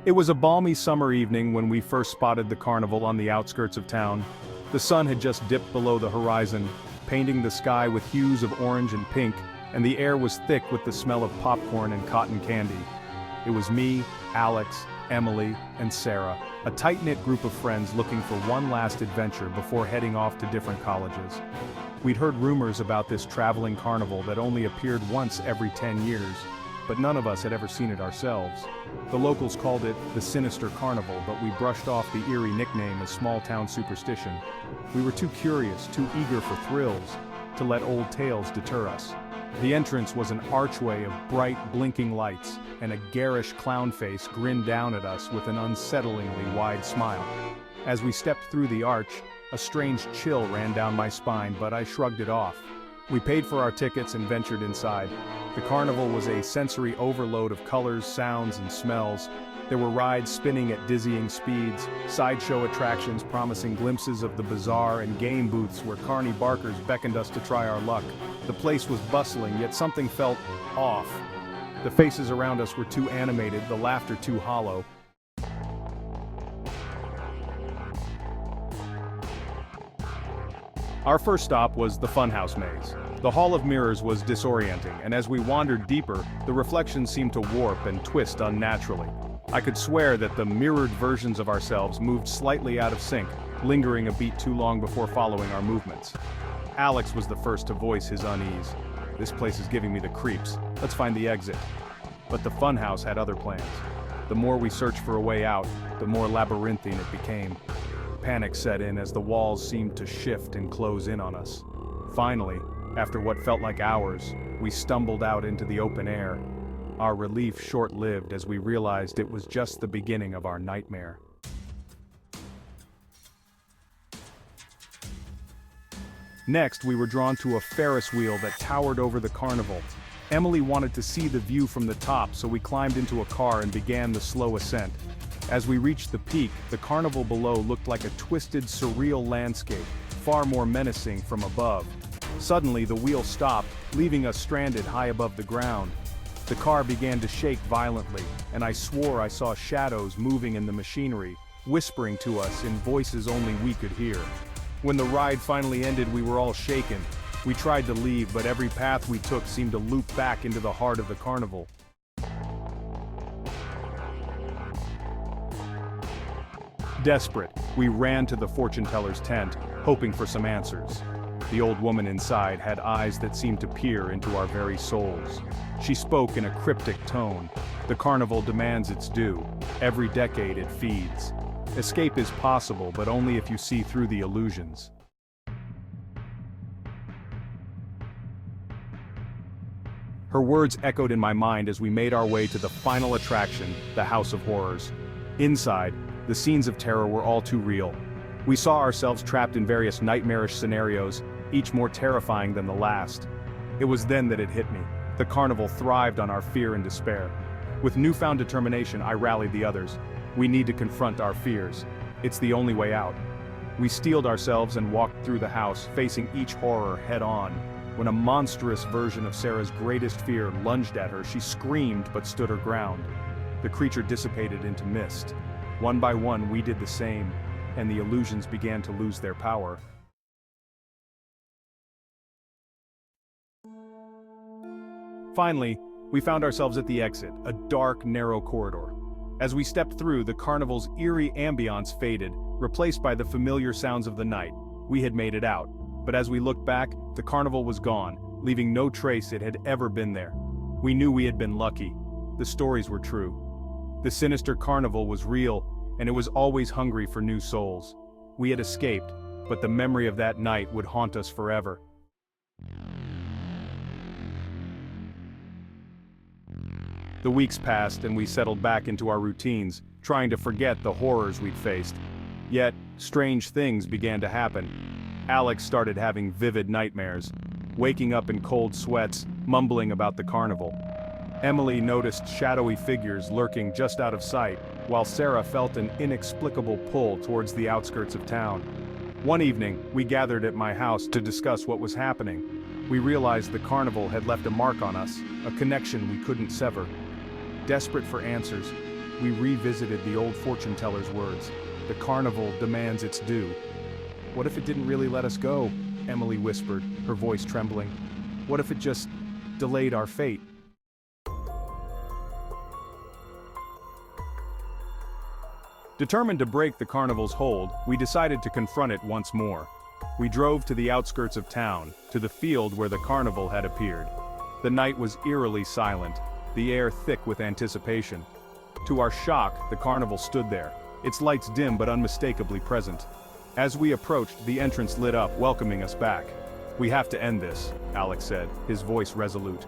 It was a balmy summer evening when we first spotted the carnival on the outskirts of town. The sun had just dipped below the horizon, painting the sky with hues of orange and pink, and the air was thick with the smell of popcorn and cotton candy. It was me, Alex, Emily, and Sarah, a tight-knit group of friends looking for one last adventure before heading off to different colleges. We'd heard rumors about this traveling carnival that only appeared once every 10 years, but none of us had ever seen it ourselves. The locals called it the Sinister Carnival, but we brushed off the eerie nickname as small-town superstition. We were too curious, too eager for thrills, to let old tales deter us. The entrance was an archway of bright, blinking lights, and a garish clown face grinned down at us with an unsettlingly wide smile. As we stepped through the arch, a strange chill ran down my spine, but I shrugged it off. We paid for our tickets and ventured inside. The carnival was a sensory overload of colors, sounds, and smells. There were rides spinning at dizzying speeds, sideshow attractions promising glimpses of the bizarre, and game booths where carny barkers beckoned us to try our luck. The place was bustling, yet something felt off. The faces around us were too animated, the laughter too hollow. Our first stop was the Funhouse Maze. The Hall of Mirrors was disorienting, and as we wandered deeper, the reflections seemed to warp and twist unnaturally. I could swear that the mirrored versions of ourselves moved slightly out of sync, lingering a beat too long before following our movements. Alex was the first to voice his unease. "This place is giving me the creeps. Let's find the exit." But the Funhouse had other plans. The more we searched for a way out, the more labyrinthine it became. Panic set in as the walls seemed to shift and close in on us. Finally, after what felt like hours, we stumbled out into the open air. Our relief short-lived as we realized it was just the beginning of our nightmare. Next, we were drawn to a Ferris wheel that towered over the carnival. Emily wanted to see the view from the top, so we climbed into a car and began the slow ascent. As we reached the peak, the carnival below looked like a twisted, surreal landscape, far more menacing from above. Suddenly, the wheel stopped, leaving us stranded high above the ground. The car began to shake violently, and I swore I saw shadows moving in the machinery, whispering to us in voices only we could hear. When the ride finally ended, we were all shaken. We tried to leave, but every path we took seemed to loop back into the heart of the carnival. Desperate, we ran to the fortune-teller's tent, hoping for some answers. The old woman inside had eyes that seemed to peer into our very souls. She spoke in a cryptic tone. "The carnival demands its due. Every decade it feeds. Escape is possible, but only if you see through the illusions." Her words echoed in my mind as we made our way to the final attraction, the House of Horrors. Inside, the scenes of terror were all too real. We saw ourselves trapped in various nightmarish scenarios, each more terrifying than the last. It was then that it hit me. The carnival thrived on our fear and despair. With newfound determination, I rallied the others. We need to confront our fears. It's the only way out. We steeled ourselves and walked through the house, facing each horror head-on. When a monstrous version of Sarah's greatest fear lunged at her, she screamed but stood her ground. The creature dissipated into mist. One by one, we did the same, and the illusions began to lose their power. Finally, we found ourselves at the exit, a dark, narrow corridor. As we stepped through, the carnival's eerie ambiance faded, replaced by the familiar sounds of the night. We had made it out, but as we looked back, the carnival was gone, leaving no trace it had ever been there. We knew we had been lucky. The stories were true. The Sinister Carnival was real, and it was always hungry for new souls. We had escaped, but the memory of that night would haunt us forever. The weeks passed and we settled back into our routines, trying to forget the horrors we'd faced. Yet, strange things began to happen. Alex started having vivid nightmares, waking up in cold sweats, mumbling about the carnival. Emily noticed shadowy figures lurking just out of sight, while Sarah felt an inexplicable pull towards the outskirts of town. One evening, we gathered at my house to discuss what was happening. We realized the carnival had left a mark on us, a connection we couldn't sever. Desperate for answers, we revisited the old fortune teller's words. The carnival demands its due. What if it didn't really let us go? Emily whispered, her voice trembling. What if it just delayed our fate? Determined to break the carnival's hold, we decided to confront it once more. We drove to the outskirts of town, to the field where the carnival had appeared. The night was eerily silent, the air thick with anticipation. To our shock, the carnival stood there, its lights dim but unmistakably present. As we approached, the entrance lit up, welcoming us back. "We have to end this," Alex said, his voice resolute.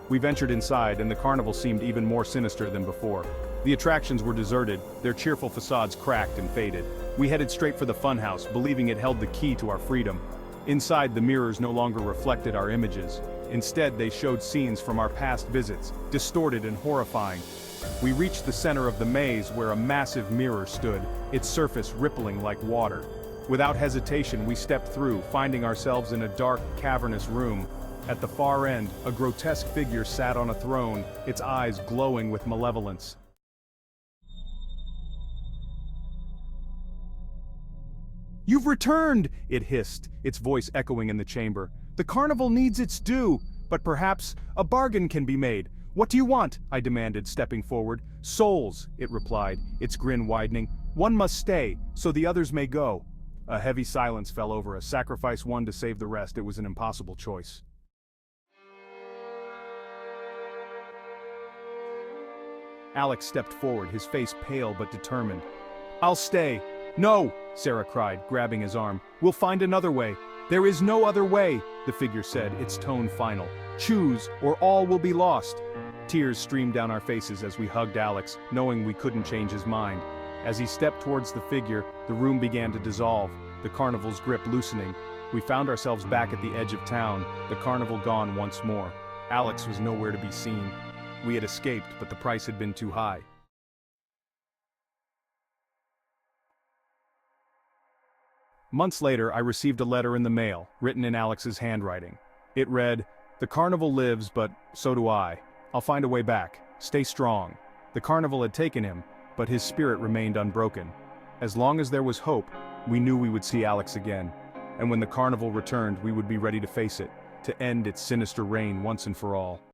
We ventured inside, and the carnival seemed even more sinister than before. The attractions were deserted, their cheerful facades cracked and faded. We headed straight for the funhouse, believing it held the key to our freedom. Inside, the mirrors no longer reflected our images. Instead, they showed scenes from our past visits, distorted and horrifying. We reached the center of the maze where a massive mirror stood, its surface rippling like water. Without hesitation, we stepped through, finding ourselves in a dark, cavernous room. At the far end, a grotesque figure sat on a throne, its eyes glowing with malevolence. "You've returned!" it hissed, its voice echoing in the chamber. "The carnival needs its due, but perhaps a bargain can be made. What do you want?" I demanded, stepping forward. "Souls," it replied, its grin widening. "One must stay, so the others may go." A heavy silence fell over us. Sacrifice one to save the rest. It was an impossible choice. Alex stepped forward, his face pale but determined. "I'll stay." "No!" Sarah cried, grabbing his arm. "We'll find another way." "There is no other way," the figure said, its tone final. "Choose, or all will be lost." Tears streamed down our faces as we hugged Alex, knowing we couldn't change his mind. As he stepped towards the figure, the room began to dissolve, the carnival's grip loosening. We found ourselves back at the edge of town, the carnival gone once more. Alex was nowhere to be seen. We had escaped, but the price had been too high. Months later, I received a letter in the mail, written in Alex's handwriting. It read, "The carnival lives, but so do I. I'll find a way back. Stay strong." The carnival had taken him, but his spirit remained unbroken. As long as there was hope, we knew we would see Alex again. And when the carnival returned, we would be ready to face it, to end its sinister reign once and for all.